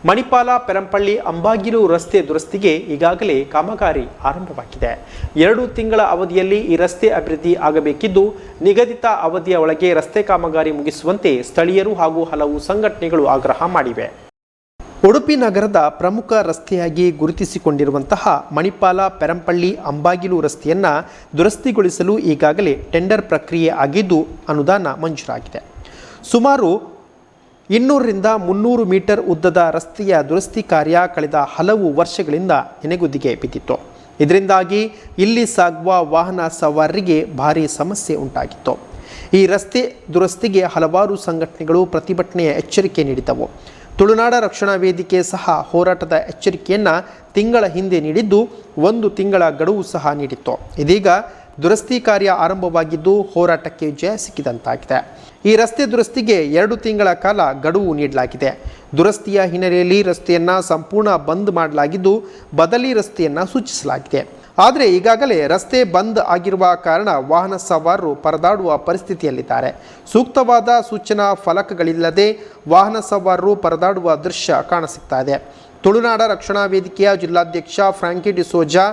ಮಣಿಪಾಲ ಪೆರಂಪಳ್ಳಿ ಅಂಬಾಗಿಲು ರಸ್ತೆ ದುರಸ್ತಿಗೆ ಈಗಾಗಲೇ ಕಾಮಗಾರಿ ಆರಂಭವಾಗಿದೆ. 2 ತಿಂಗಳ ಅವಧಿಯಲ್ಲಿ ಈ ರಸ್ತೆ ಅಭಿವೃದ್ಧಿ ಆಗಬೇಕಿದ್ದು, ನಿಗದಿತ ಅವಧಿಯ ಒಳಗೆ ರಸ್ತೆ ಕಾಮಗಾರಿ ಮುಗಿಸುವಂತೆ ಸ್ಥಳೀಯರು ಹಾಗೂ ಹಲವು ಸಂಘಟನೆಗಳು ಆಗ್ರಹ ಮಾಡಿವೆ. ಉಡುಪಿ ನಗರದ ಪ್ರಮುಖ ರಸ್ತೆಯಾಗಿ ಗುರುತಿಸಿಕೊಂಡಿರುವಂತಹ ಮಣಿಪಾಲ ಪೆರಂಪಳ್ಳಿ ಅಂಬಾಗಿಲು ರಸ್ತೆಯನ್ನು ದುರಸ್ತಿಗೊಳಿಸಲು ಈಗಾಗಲೇ ಟೆಂಡರ್ ಪ್ರಕ್ರಿಯೆ ಆಗಿದ್ದು ಅನುದಾನ ಮಂಜೂರಾಗಿದೆ. ಸುಮಾರು 200ರಿಂದ 300 ಮೀಟರ್ ಉದ್ದದ ರಸ್ತೆಯ ದುರಸ್ತಿ ಕಾರ್ಯ ಕಳೆದ ಹಲವು ವರ್ಷಗಳಿಂದ ನೆನೆಗುದಿಗೆ ಬಿದ್ದಿತ್ತು. ಇದರಿಂದಾಗಿ ಇಲ್ಲಿ ಸಾಗುವ ವಾಹನ ಸವಾರರಿಗೆ ಭಾರೀ ಸಮಸ್ಯೆ ಉಂಟಾಗಿತ್ತು. ಈ ರಸ್ತೆ ದುರಸ್ತಿಗೆ ಹಲವಾರು ಸಂಘಟನೆಗಳು ಪ್ರತಿಭಟನೆಯ ಎಚ್ಚರಿಕೆ ನೀಡಿದ್ದವು. ತುಳುನಾಡ ರಕ್ಷಣಾ ವೇದಿಕೆ ಸಹ ಹೋರಾಟದ ಎಚ್ಚರಿಕೆಯನ್ನು ತಿಂಗಳ ಹಿಂದೆ ನೀಡಿದ್ದು, 1 ತಿಂಗಳ ಗಡುವು ಸಹ ನೀಡಿತ್ತು. ಇದೀಗ ದುರಸ್ತಿ ಕಾರ್ಯ ಆರಂಭವಾಗಿದ್ದು ಹೋರಾಟಕ್ಕೆ ಜಯ ಸಿಕ್ಕಿದಂತಾಗಿದೆ. ಈ ರಸ್ತೆ ದುರಸ್ತಿಗೆ 2 ತಿಂಗಳ ಕಾಲ ಗಡುವು ನೀಡಲಾಗಿದೆ. ದುರಸ್ತಿಯ ಹಿನ್ನೆಲೆಯಲ್ಲಿ ರಸ್ತೆಯನ್ನು ಸಂಪೂರ್ಣ ಬಂದ್ ಮಾಡಲಾಗಿದ್ದು, ಬದಲಿ ರಸ್ತೆಯನ್ನು ಸೂಚಿಸಲಾಗಿದೆ. ಆದರೆ ಈಗಾಗಲೇ ರಸ್ತೆ ಬಂದ್ ಆಗಿರುವ ಕಾರಣ ವಾಹನ ಸವಾರರು ಪರದಾಡುವ ಪರಿಸ್ಥಿತಿಯಲ್ಲಿದ್ದಾರೆ. ಸೂಕ್ತವಾದ ಸೂಚನಾ ಫಲಕಗಳಿಲ್ಲದೆ ವಾಹನ ಸವಾರರು ಪರದಾಡುವ ದೃಶ್ಯ ಕಾಣಸಿಗ್ತಾ ಇದೆ. ತುಳುನಾಡ ರಕ್ಷಣಾ ವೇದಿಕೆಯ ಜಿಲ್ಲಾಧ್ಯಕ್ಷ ಫ್ರಾಂಕಿ ಡಿಸೋಜಾ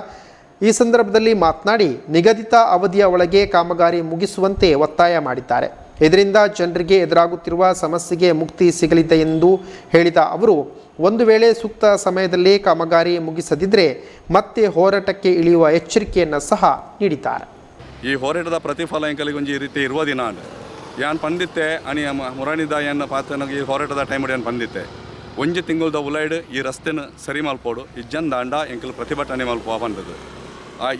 ಈ ಸಂದರ್ಭದಲ್ಲಿ ಮಾತನಾಡಿ, ನಿಗದಿತ ಅವಧಿಯ ಒಳಗೆ ಕಾಮಗಾರಿ ಮುಗಿಸುವಂತೆ ಒತ್ತಾಯ ಮಾಡಿದ್ದಾರೆ. ಇದರಿಂದ ಜನರಿಗೆ ಎದುರಾಗುತ್ತಿರುವ ಸಮಸ್ಯೆಗೆ ಮುಕ್ತಿ ಸಿಗಲಿದೆ ಎಂದು ಹೇಳಿದ ಅವರು, ಒಂದು ವೇಳೆ ಸೂಕ್ತ ಸಮಯದಲ್ಲಿ ಕಾಮಗಾರಿ ಮುಗಿಸದಿದ್ದರೆ ಮತ್ತೆ ಹೋರಾಟಕ್ಕೆ ಇಳಿಯುವ ಎಚ್ಚರಿಕೆಯನ್ನು ಸಹ ನೀಡಿದ್ದಾರೆ. ಈ ಹೋರಾಟದ ಪ್ರತಿಫಲ ಎಂಕಲಿಗೊಂದು ಈ ರೀತಿ ಇರುವ ದಿನ ಯಾನ್ ಪಂದಿತ್ತೆ ಅನಿ ಮುರಾಣಿದ ಏನ ಪಾತ್ರ ಈ ಹೋರಾಟದ ಟೈಮ್ ಏನು ಪಂದಿತ್ತೆ 1 ತಿಂಗಳದ ಉಲೈಡ್ ಈ ರಸ್ತೆನ ಸರಿ ಮಲ್ಪೋಡು ಇಜ್ಜನ್ ದಾಂಡ ಎಂಕಲ್ ಪ್ರತಿಭಟನೆ ಮಲ್ಪೋ ಬಂದದ್ದು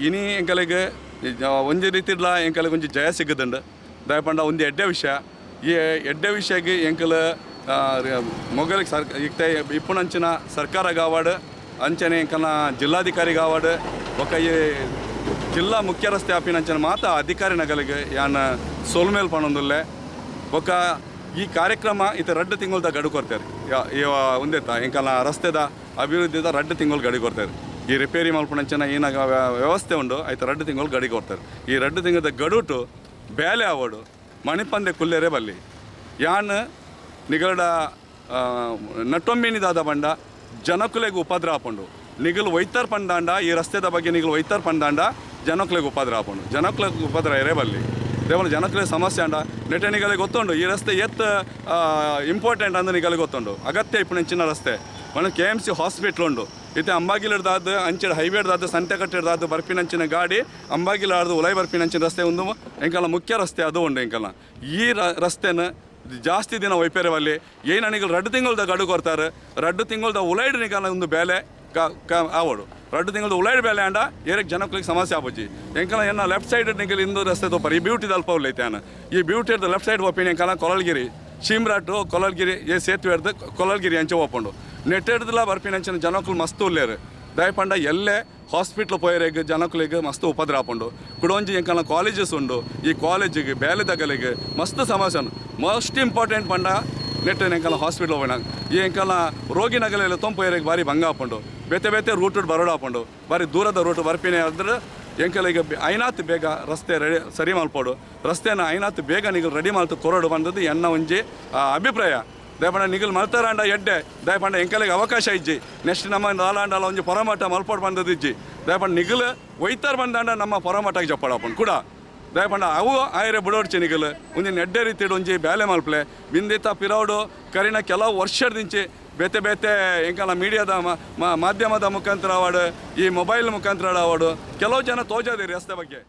ಇನಿ ಎಂಕಲಿಗೆ ಒಂದು ರೀತಿಲ ಎಂಕಲಿಗೊಂದು ಜಯ ಸಿಗದಂಡು ದಯಪಂಡ ಒಂದು ಎಡ್ಡೆ ವಿಷಯ ಈ ಎಡ್ಡೆ ವಿಷಯಕ್ಕೆ ಎಂಕಲ್ ಮೊಗಲಿಗೆ ಇಪ್ಪುನಂಚಿನ ಸರ್ಕಾರ ಕಾವಾಡು ಅಂಚನೆ ಎಂಕಲ್ನ ಜಿಲ್ಲಾಧಿಕಾರಿ ಕಾವಾಡು ఒక ಈ ಜಿಲ್ಲಾ ಮುಖ್ಯ ರಸ್ತೆ ಆಪಿನಂಚನ ಮಾತ ಅಧಿಕಾರಿ ನಗಲಿಗೆ ಯಾನ ಸೋಲ್ಮೇಲ್ ಪಣೊಂದುಲ್ಲೆ ఒక ಈ ಕಾರ್ಯಕ್ರಮ ಇತ 2 ತಿಂಗಳದ ಗಡು ಕೊಡ್ತಾರೆ. ಒಂದೇತ ಎಂಕಲ್ನ ರಸ್ತೆದ ಅಭಿವೃದ್ಧಿದ 2 ತಿಂಗಳು ಗಡಿ ಕೊಡ್ತಾರೆ. ಈ ರಿಪೇರಿ ಮಲ್ಪಣಂಚನ ಏನಾಗ ವ್ಯವಸ್ಥೆ ಉಂಡು ಆಯ್ತು 2 ತಿಂಗಳು ಗಡಿ ಕೊಡ್ತಾರೆ. ಈ 2 ತಿಂಗಳದ ಗಡುಟು ಬೇಲೆ ಆವಡು ಮಣಿಪಂದೆ ಕುಲ್ಲೆರೆ ಬಲ್ಲಿ ಯಾನ್ ನಿಗಡ ನಟ್ಟೊಮ್ಮಿನಿದಾದ ಬಂಡ ಜನಕುಲೆಗೆ ಉಪದ್ರ ಹಾಕೊಂಡು ನಿಗಲು ವೈತರ್ ಪಂದಾಂಡ ಈ ರಸ್ತೆದ ಬಗ್ಗೆ ನಿಗಲು ವೈತರ್ ಪಂದಾಂಡ ಜನಕುಲೆಗೆ ಉಪದ್ರ ಹಾಕೊಂಡು ಜನಕುಲೆಗೆ ಉಪದ್ರ ಎರೆ ಬಲ್ಲಿ ದೇವನ ಜನಕುಲೆ ಸಮಸ್ಯೆ ಅಂಡ ನೆಟ್ಟೆ ನಿಗಲಿಗೆ ಗೊತ್ತುಂಡು ಈ ರಸ್ತೆ ಇಂಪಾರ್ಟೆಂಟ್ ಅಂದ್ರೆ ನಿಗಲಿಗೆ ಗೊತ್ತುಂಡು ಅಗತ್ಯ ಇಪ್ಪು ನೆಂಚಿನ ರಸ್ತೆ ಮನೆ KMC ಹಾಸ್ಪಿಟ್ಲ್ ಉಂಡು ಇತ್ತೆ ಅಂಬಾಗಿಲಿಡ್ದಾದ ಅಂಚೆ ಹೈವೇಡ್ದಾದ ಸಂತೆಕಟ್ಟಿಡ್ದಾದ ಬರ್ಪಿನಂಚಿನ ಗಾಡಿ ಅಂಬಾಗಿಲಾಡ್ದು ಉಲೈ ಬರ್ಪಿನಂಚಿನ ರಸ್ತೆ ಒಂದು ಎಂಕಲ್ಲ ಮುಖ್ಯ ರಸ್ತೆ ಅದು ಉಂಡು ಎಂಕಲ್ಲ ಈ ರಸ್ತೆನ ಜಾಸ್ತಿ ದಿನ ವೈಪೇರವಲ್ಲಿ ಏನು ನಿಗಲು 2 ತಿಂಗಳದ ಗಡು ಕೊಡ್ತಾರೆ 2 ತಿಂಗಳದ ಉಲೈಡ್ ನಿಗಲ ಒಂದು ಬೇಲೆ ಆವಡು 2 ತಿಂಗಳದ ಉಲೈಡ್ ಬೇಲೆ ಅಂಡ ಏರಕ್ಕೆ ಜನಕ್ಕೆ ಸಮಸ್ಯೆ ಆಪೋಜಿ ಎಂಕಲ್ಲ ಏನ ಲೆಫ್ಟ್ ಸೈಡ್ ನಿಗಲು ಇಂದು ರಸ್ತೆ ತೋಪರ್ ಈ ಬ್ಯೂಟಿ ಅಲ್ಪ ಉಲ್ಲೈತೆ ಈ ಬ್ಯೂಟಿ ಇರ್ದ ಲೆಫ್ಟ್ ಸೈಡ್ ಒಪ್ಪಿನ ಎಂಕಲ್ಲ ಕೊಲಲ್ಗಿರಿ ಶಿಮ್ರಾಟು ಕೊಲಲ್ಗಿರಿ ಏ ಸೇತುವೆ ಹಿಡ್ದು ಕೊಲಲ್ಗಿರಿ ಅಂಚೆ ಒಪ್ಪಂಡು ನೆಟ್ಟಿಡ್ದಲ್ಲ ಬರ್ಪಿನಂಚಿನ ಜನಕ್ಕಳು ಮಸ್ತ್ ಉಲ್ಲೇರು ದಯಪಂಡ ಎಲ್ಲೇ ಹಾಸ್ಪಿಟ್ಲ್ ಪೋಯರೆಗೆ ಜನಕ್ಕಳಿಗೆ ಮಸ್ತ್ ಉಪದ್ರ ಹಾಕೊಂಡು ಕುಡೊಂಜಿ ಎಂಕಲ್ನ ಕಾಲೇಜಸ್ ಉಂಡು ಈ ಕಾಲೇಜಿಗೆ ಬೇಲೆ ತಗಲಿಗೆ ಮಸ್ತ್ ಸಮಸ್ಯೆ ಮೋಸ್ಟ್ ಇಂಪಾರ್ಟೆಂಟ್ ಪಂಡ ನೆಟ್ಟು ಎಂಕಲ್ನ ಹಾಸ್ಪಿಟ್ಲ್ ಹೋಗೋಣ ಈ ಎಂಕಲ್ನ ರೋಗಿ ನಗಲೆಲ್ಲ ತೊಂಪೋಯರೆಗೆ ಭಾರಿ ಭಂಗ ಹಾಕೊಂಡು ಬೇತೆ ರೂಟ್ ಬರೋಡು ಹಾಕೊಂಡು ಭಾರಿ ದೂರದ ರೂಟ್ ಬರ್ಪಿನೇ ಆದ್ರೆ ಎಂಕಲಿಗೆ ಐನಾತ್ ಬೇಗ ರಸ್ತೆ ರೆಡಿ ಸರಿ ಮಲ್ಪೋಡು ರಸ್ತೆನ ಐನಾತ್ ಬೇಗ ನಿಗಲು ರೆಡಿ ಮಾಡ್ತು ಕೊರೋಡು ಬಂದದ್ದು ಎನ್ನ ಒಂಜಿ ಅಭಿಪ್ರಾಯ ದಯಪಂಡ ನಿಗಲು ಮಲ್ತಾರಾಂಡ ಎಡ್ಡೆ ದಯಪಂಡ ಎಂಕಲಿಗೆ ಅವಕಾಶ ಇಜ್ಜಿ ನೆಕ್ಸ್ಟ್ ನಮ್ಮ ನಾಲಾಂಡಲ ಒಂಜಿ ಪೊರಮಟ ಮಲ್ಪೋಡು ಬಂದದ್ದು ಇಜ್ಜಿ ದಯಪಂಡ ನಿಗಲು ಒಯ್ತಾರ ಬಂದಾಂಡ ನಮ್ಮ ಪೊರಮಟಕ್ಕೆ ಜಪ್ಪಡಪ್ಪಂಡು ಕೂಡ ದಯಪಂಡ ಅವು ಆಯ್ರೆ ಬಿಡೋಡ್ಚಿ ನಿಗಲು ಒಂಜಿ ನೆಡ್ಡೆ ರೀತಿಡು ಒಂಜಿ ಬ್ಯಾಲೆ ಮಲ್ಪಲೆ ಬಿಂದಿತ ಪಿರೌಡು ಕರಿನ ಕೆಲವು ವರ್ಷದಿಂಚಿ ಬೇತೆ ಎಂಕಲ್ಲ ಮೀಡಿಯಾದ ಮಾಧ್ಯಮದ ಮುಖಾಂತರ ಆವಾಡು ಈ ಮೊಬೈಲ್ ಮುಖಾಂತರ ಆವಾಡು ಕೆಲವು ಜನ ತೋಜಾದಿರಿ ರಸ್ತೆ ಬಗ್ಗೆ.